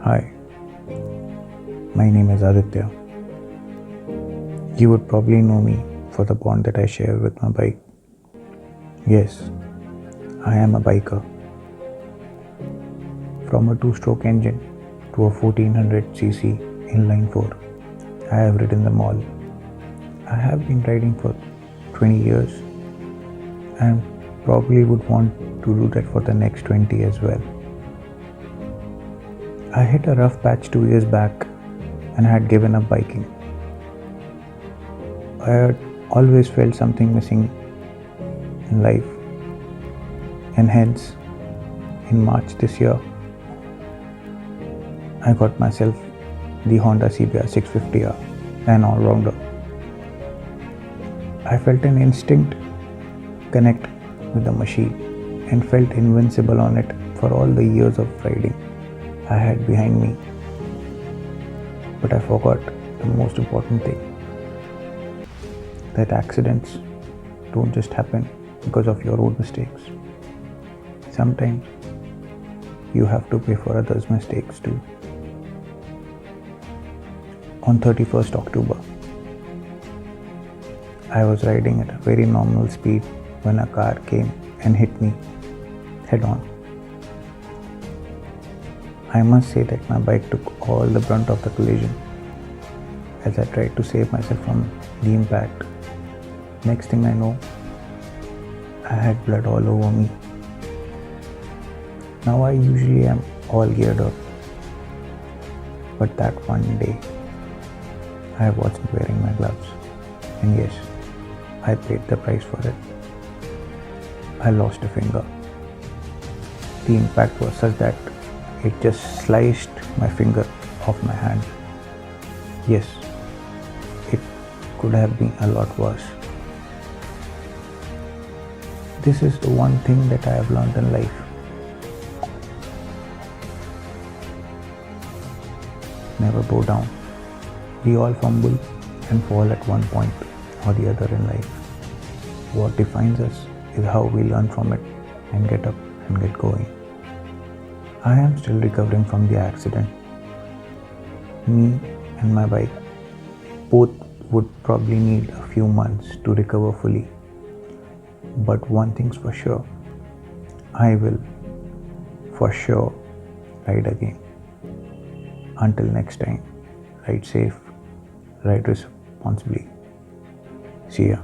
Hi, my name is Aditya. You would probably know me for the bond that I share with my bike. Yes, I am a biker. From a two-stroke engine to a 1400cc inline 4, I have ridden them all. I have been riding for 20 years and probably would want to do that for the next 20 as well. I hit a rough patch 2 years back and had given up biking. I had always felt something missing in life, and hence, in March this year, I got myself the Honda CBR 650R, an all-rounder. I felt an instinct connect with the machine and felt invincible on it for all the years of riding I had behind me. But I forgot the most important thing, that accidents don't just happen because of your own mistakes. Sometimes you have to pay for others' mistakes too. On 31st October, I was riding at a very nominal speed when a car came and hit me head on. I must say that my bike took all the brunt of the collision as I tried to save myself from the impact. Next thing I know, I had blood all over me. Now I usually am all geared up, but that one day I wasn't wearing my gloves, and yes, I paid the price for it. I lost a finger. The impact was such that it just sliced my finger off my hand. Yes, it could have been a lot worse. This is the one thing that I have learned in life. Never bow down. We all fumble and fall at one point or the other in life. What defines us is how we learn from it and get up and get going. I am still recovering from the accident. Me and my bike both would probably need a few months to recover fully. But one thing's for sure, I will for sure ride again. Until next time, ride safe, ride responsibly. See ya.